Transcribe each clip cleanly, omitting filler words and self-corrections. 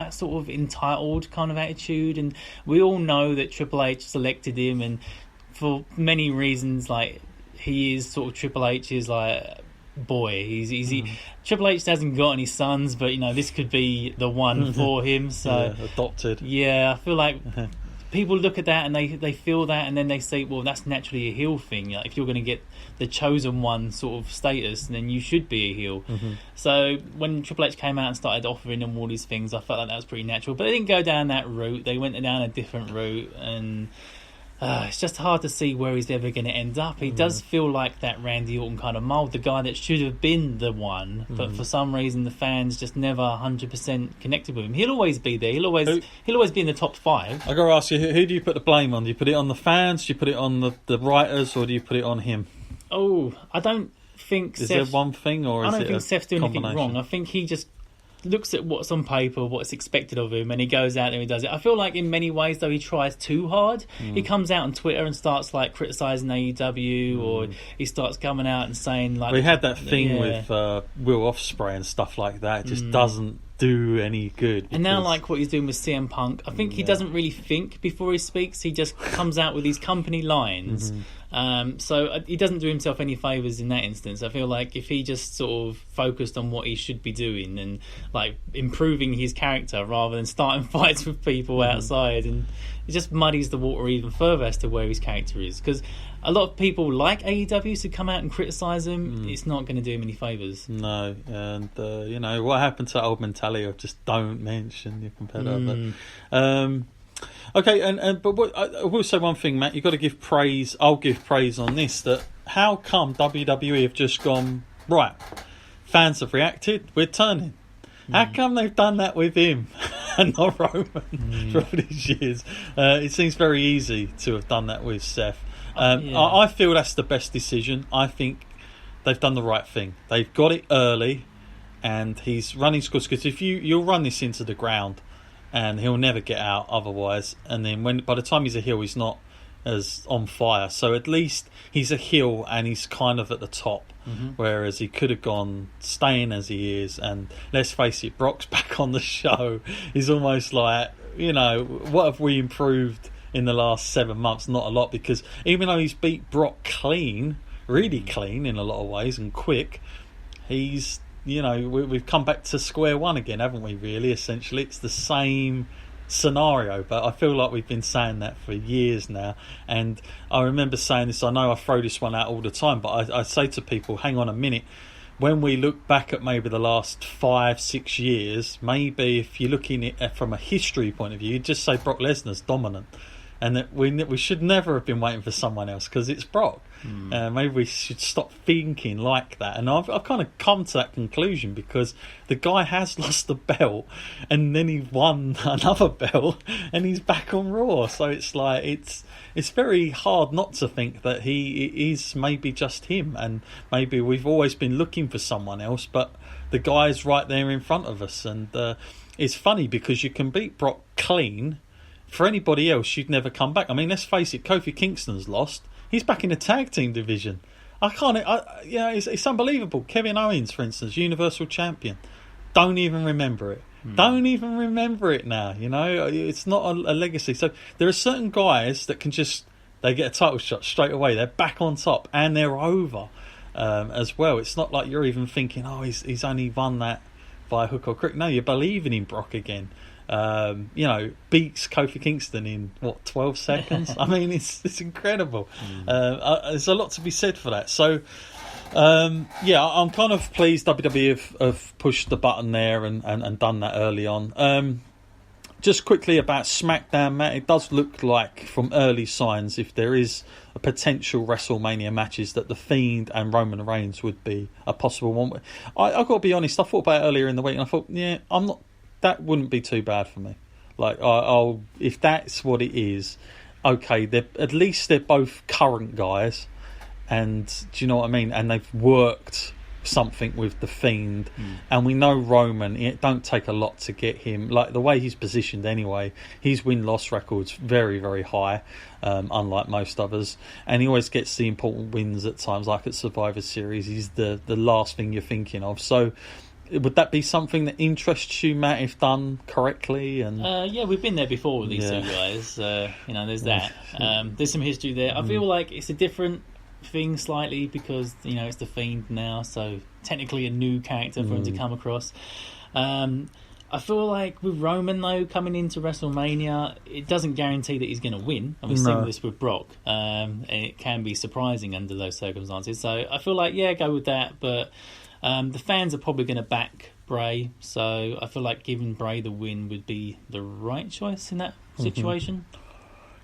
that sort of entitled kind of attitude. And we all know that Triple H selected him, and for many reasons, like, he is sort of Triple H's like boy. Triple H hasn't got any sons, but this could be the one for him. So adopted. Yeah, I feel like people look at that and they feel that, and then they say, well, that's naturally a heel thing. Like, if you're going to get the chosen one sort of status, then you should be a heel. So when Triple H came out and started offering them all these things, I felt like that was pretty natural. But they didn't go down that route. They went down a different route, and it's just hard to see where he's ever going to end up. He does feel like that Randy Orton kind of mould, the guy that should have been the one, but for some reason the fans just never 100% connected with him. He'll always be there. He'll always be in the top 5. I got to ask you, who do you put the blame on? Do you put it on the fans? Do you put it on the writers, or do you put it on him? Oh, I don't think. Is there one thing, or I don't is think it Seth's doing anything wrong. I think he just looks at what's on paper, what's expected of him, and he goes out there and he does it. I feel like in many ways, though, he tries too hard. He comes out on Twitter and starts like criticising AEW, or he starts coming out and saying like, we had that thing with Will Ospreay and stuff like that. It just doesn't do any good. And now, like what he's doing with CM Punk, I think he doesn't really think before he speaks. He just comes out with these company lines. So he doesn't do himself any favours in that instance. I feel like if he just sort of focused on what he should be doing and like improving his character rather than starting fights with people outside, and it just muddies the water even further as to where his character is. Because a lot of people like AEW, so come out and criticise him. It's not going to do him any favours. No, and what happened to that old mentality of just don't mention your competitor. But, okay, but I will say one thing, Matt. You've got to give praise. I'll give praise on this. That how come WWE have just gone right? Fans have reacted. We're turning. How come they've done that with him and not Roman for all these years? It seems very easy to have done that with Seth. I feel that's the best decision. I think they've done the right thing. They've got it early, and he's running scores. Because if you'll run this into the ground, and he'll never get out otherwise. And then by the time he's a heel, he's not as on fire. So at least he's a heel and he's kind of at the top. Whereas he could have gone staying as he is. And let's face it, Brock's back on the show. He's almost like, what have we improved in the last 7 months? Not a lot, because even though he's beat Brock clean, really clean in a lot of ways and quick, he's we've come back to square one again, haven't we, really? Essentially, it's the same scenario, but I feel like we've been saying that for years now. And I remember saying this, I know I throw this one out all the time, but I say to people, hang on a minute, when we look back at maybe the last 5-6 years, maybe if you're looking at it from a history point of view, you'd just say Brock Lesnar's dominant, and that we should never have been waiting for someone else because it's Brock. Maybe we should stop thinking like that. And I've kind of come to that conclusion because the guy has lost the belt and then he won another belt and he's back on Raw. So it's like it's very hard not to think that he is maybe just him, and maybe we've always been looking for someone else, but the guy's right there in front of us. And it's funny because you can beat Brock clean. For anybody else, you'd never come back. I mean, let's face it, Kofi Kingston's lost. He's back in the tag team division. It's unbelievable. Kevin Owens, for instance, Universal Champion. Don't even remember it. Don't even remember it now. It's not a legacy. So there are certain guys that can they get a title shot straight away. They're back on top and they're over as well. It's not like you're even thinking, he's only won that by hook or crook. No, you're believing in Brock again. Beats Kofi Kingston in 12 seconds. I mean, it's incredible. There's a lot to be said for that. So I'm kind of pleased WWE have pushed the button there and done that early on. Just quickly about SmackDown, Matt, it does look like from early signs, if there is a potential WrestleMania matches, that The Fiend and Roman Reigns would be a possible one. I've got to be honest, I thought about it earlier in the week and I thought, that wouldn't be too bad for me. Like, I'll if that's what it is, okay. At least they're both current guys, and do you know what I mean? And they've worked something with The Fiend, and we know Roman. It don't take a lot to get him. Like the way he's positioned, anyway, his win-loss record's very, very high, unlike most others, and he always gets the important wins at times, like at Survivor Series. He's the last thing you're thinking of. So would that be something that interests you, Matt, if done correctly? And yeah, we've been there before with these two guys. There's that. There's some history there. I feel like it's a different thing slightly because it's the Fiend now, so technically a new character for him to come across. I feel like with Roman though coming into WrestleMania, it doesn't guarantee that he's going to win, and we've seen this with Brock, and it can be surprising under those circumstances. So I feel like go with that, but the fans are probably going to back Bray, so I feel like giving Bray the win would be the right choice in that situation.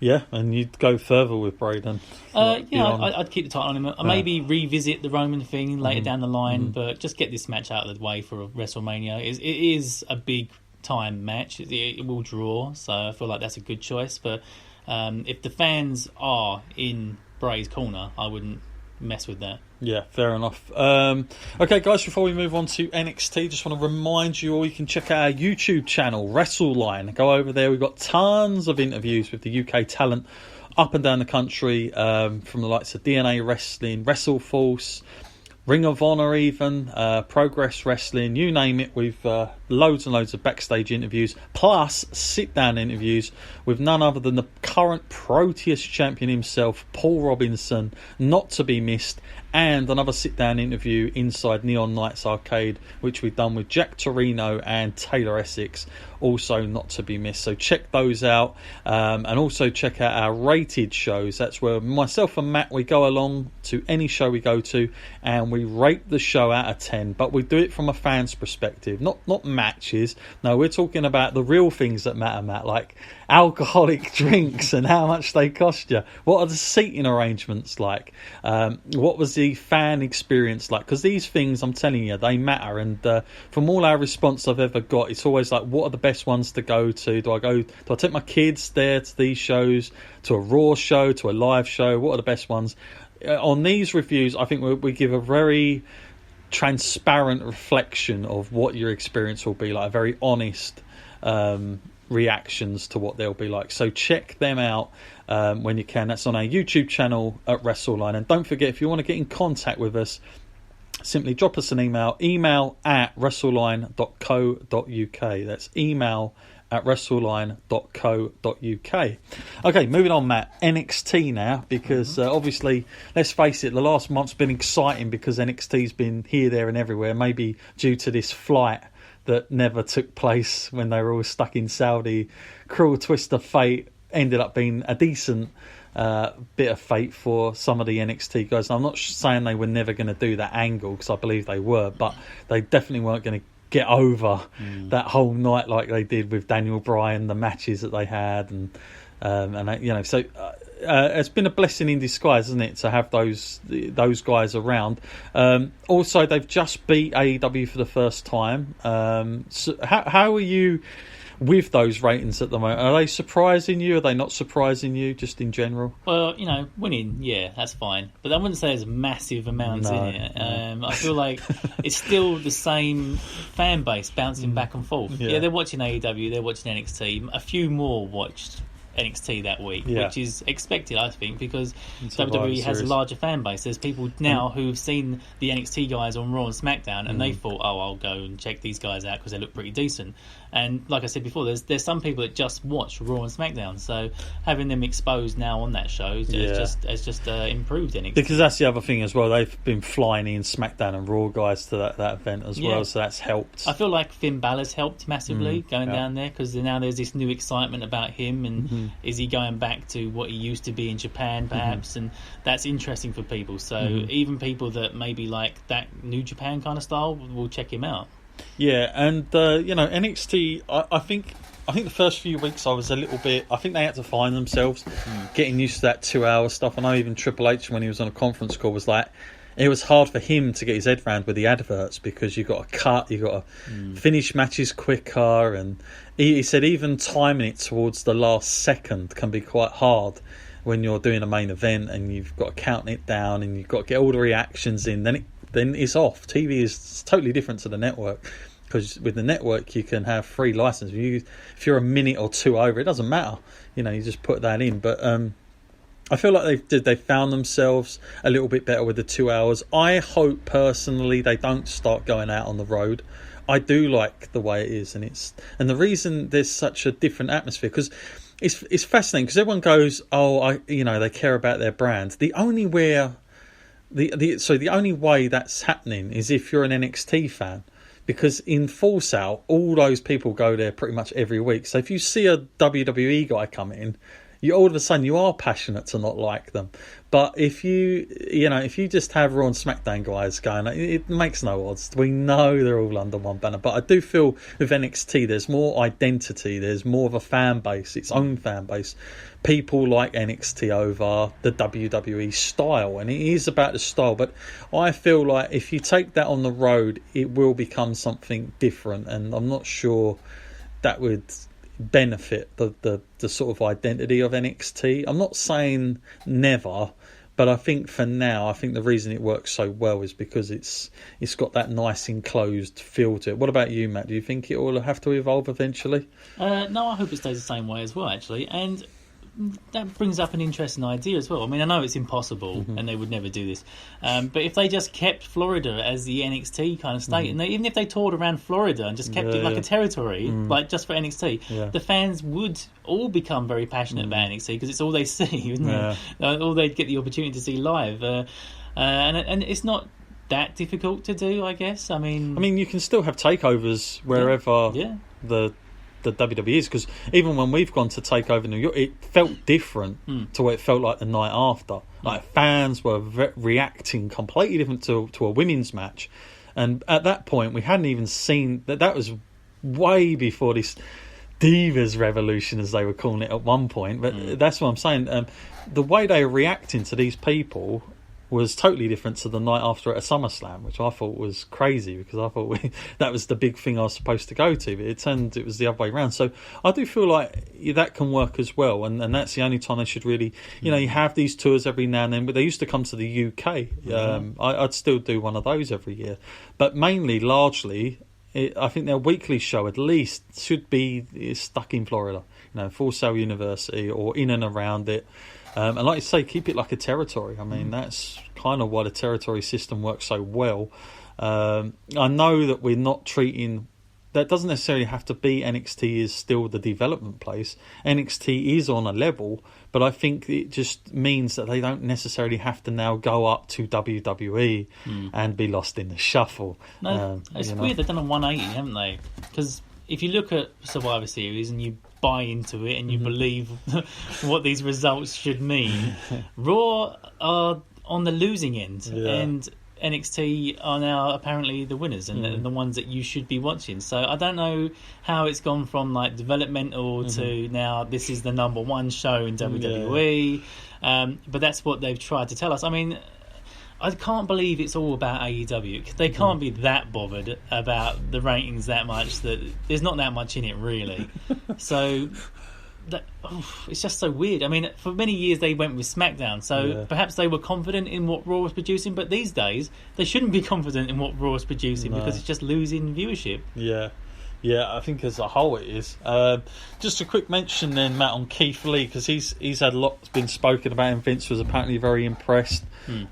Yeah, and you'd go further with Bray then. I'd keep the title on him. I'd maybe revisit the Roman thing later down the line, but just get this match out of the way for WrestleMania. It is a big time match. It will draw, so I feel like that's a good choice. But if the fans are in Bray's corner, I wouldn't mess with that. Yeah, fair enough. Okay, guys, before we move on to NXT, just want to remind you all you can check out our YouTube channel, WrestleLINE. Go over there. We've got tons of interviews with the UK talent up and down the country, from the likes of DNA Wrestling, WrestleForce, Ring of Honor even, Progress Wrestling, you name it. We've loads and loads of backstage interviews, plus sit-down interviews with none other than the current Proteus champion himself, Paul Robinson, not to be missed, and another sit-down interview inside Neon Knights Arcade, which we've done with Jack Torino and Taylor Essex, also not to be missed. So check those out, and also check out our rated shows. That's where myself and Matt, we go along to any show we go to, and we rate the show out of 10, but we do it from a fan's perspective, not matches. No, we're talking about the real things that matter, Matt, like alcoholic drinks and how much they cost you. What are the seating arrangements like? What was the fan experience like? Because these things, I'm telling you, they matter. And from all our response I've ever got, it's always like, what are the best ones to go to? Do I take my kids there to these shows, to a Raw show, to a live show? What are the best ones? On these reviews, I think we give a very transparent reflection of what your experience will be like, very honest reactions to what they'll be like. So check them out when you can. That's on our YouTube channel at WrestleLine. And don't forget, if you want to get in contact with us, simply drop us an email at wrestleline.co.uk. That's email at wrestleline.co.uk. Okay, moving on, Matt. NXT now, because obviously, let's face it, the last month's been exciting because NXT's been here, there and everywhere, maybe due to this flight that never took place when they were all stuck in Saudi. Cruel twist of fate, ended up being a decent bit of fate for some of the NXT guys. I'm not saying they were never going to do that angle, because I believe they were, but they definitely weren't going to get over that whole night like they did with Daniel Bryan, the matches that they had, and so it's been a blessing in disguise, isn't it, to have those guys around. Also, they've just beat AEW for the first time. So how are you with those ratings at the moment? Are they surprising you? Are they not surprising you, just in general? Well, winning, yeah, that's fine. But I wouldn't say there's massive amounts in it. I feel like it's still the same fan base bouncing back and forth. Yeah, they're watching AEW, they're watching NXT. A few more watched NXT that week, which is expected, I think, because WWE has a larger fan base. There's people now who've seen the NXT guys on Raw and SmackDown, and they thought, I'll go and check these guys out because they look pretty decent. And like I said before, there's some people that just watch Raw and SmackDown, so having them exposed now on that show has just improved NXT. Because that's the other thing as well, they've been flying in SmackDown and Raw guys to that event as well, so that's helped. I feel like Finn Balor's helped massively going down there, because now there's this new excitement about him, and is he going back to what he used to be in Japan perhaps, and that's interesting for people. So even people that maybe like that New Japan kind of style will check him out. Yeah, and NXT, I think the first few weeks I was a little bit, I think they had to find themselves getting used to that 2 hour stuff. I know even Triple H, when he was on a conference call, was like, it was hard for him to get his head round with the adverts, because you've got to cut, you've got to finish matches quicker, and he said even timing it towards the last second can be quite hard when you're doing a main event and you've got to count it down and you've got to get all the reactions in. Then it's off. TV is totally different to the network, because with the network you can have free license. If you're a minute or two over, it doesn't matter. You just put that in. But I feel like they found themselves a little bit better with the 2 hours. I hope personally they don't start going out on the road. I do like the way it is, and the reason there's such a different atmosphere, because it's fascinating, because everyone goes, they care about their brand. The only way that's happening is if you're an NXT fan, because in Full Sail, all those people go there pretty much every week. So if you see a WWE guy come in, you all of a sudden you are passionate to not like them. But if you just have Raw and SmackDown guys going, it makes no odds. We know they're all under one banner. But I do feel with NXT there's more identity. There's more of a fan base, its own fan base. People like NXT over the WWE style, and it is about the style. But I feel like if you take that on the road, it will become something different, and I'm not sure that would benefit the sort of identity of NXT. I'm not saying never, but I think for now, I think the reason it works so well is because it's got that nice enclosed feel to it. What about you, Matt? Do you think it will have to evolve eventually? No, I hope it stays the same way as well, actually. And that brings up an interesting idea as well. I mean, I know it's impossible and they would never do this, but if they just kept Florida as the NXT kind of state, and even if they toured around Florida and just kept it like a territory, like just for NXT, the fans would all become very passionate about NXT, because it's all they see, isn't it? All they'd get the opportunity to see live, and it's not that difficult to do, I guess. I mean, you can still have takeovers wherever the WWE is, because even when we've gone to Takeover New York, it felt different to what it felt like the night after. Like fans were reacting completely different to a women's match, and at that point we hadn't even seen that was way before this Divas Revolution, as they were calling it at one point. But that's what I'm saying. The way they were reacting to these people was totally different to the night after at a SummerSlam, which I thought was crazy, because I thought that was the big thing I was supposed to go to, but it was the other way around. So I do feel like that can work as well, and that's the only time they should really, you have these tours every now and then, but they used to come to the UK. I'd still do one of those every year, but largely, I think their weekly show at least should be stuck in Florida, Full Sail University or in and around it. And like you say, keep it like a territory. I mean, that's kind of why the territory system works so well. I know that we're not treating... That doesn't necessarily have to be NXT is still the development place. NXT is on a level, but I think it just means that they don't necessarily have to now go up to WWE and be lost in the shuffle. No, it's weird. They've done a 180, haven't they? Because if you look at Survivor Series and you buy into it and you believe what these results should mean, Raw are on the losing end, and NXT are now apparently the winners and the ones that you should be watching. So I don't know how it's gone from like developmental to now this is the number one show in WWE, but that's what they've tried to tell us. I mean, I can't believe it's all about AEW. They can't be that bothered about the ratings that much, that there's not that much in it really. So it's just so weird. I mean, for many years they went with SmackDown, so perhaps they were confident in what Raw was producing, but these days they shouldn't be confident in what Raw was producing because it's just losing viewership. Yeah, I think as a whole it is. Just a quick mention then, Matt, on Keith Lee, because he's had a lot been spoken about him. Vince was apparently very impressed.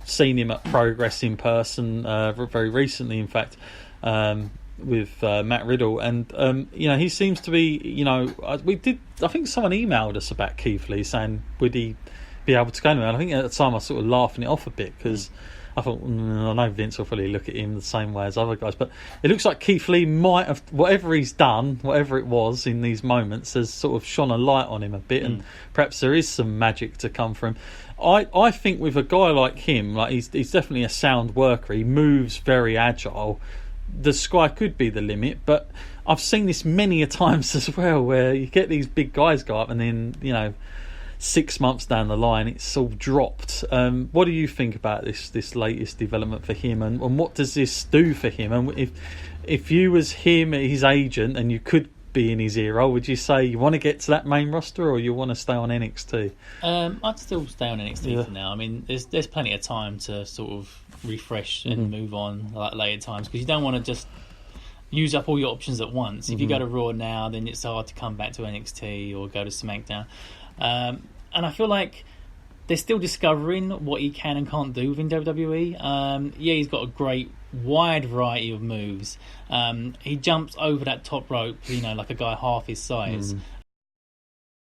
Seen him at Progress in person very recently, in fact, with Matt Riddle, and he seems to be. I think someone emailed us about Keith Lee saying would he be able to go anywhere. And I think at the time I was sort of laughing it off a bit because I thought, I know Vince will probably look at him the same way as other guys, but it looks like Keith Lee might have, whatever he's done, whatever it was in these moments, has sort of shone a light on him a bit, and perhaps there is some magic to come from him. I think with a guy like him, like he's definitely a sound worker. He moves very agile. The sky could be the limit, but I've seen this many a times as well, where you get these big guys go up, and then 6 months down the line, it's all dropped. What do you think about this latest development for him, and what does this do for him? And if you was him, his agent, and you could be in his ear, would you say you want to get to that main roster, or you want to stay on NXT? I'd still stay on NXT for now. I mean, there's plenty of time to sort of refresh and move on like later times, because you don't want to just use up all your options at once. If you go to Raw now, then it's hard to come back to NXT or go to SmackDown. And I feel like they're still discovering what he can and can't do within WWE. He's got a great wide variety of moves. He jumps over that top rope, like a guy half his size.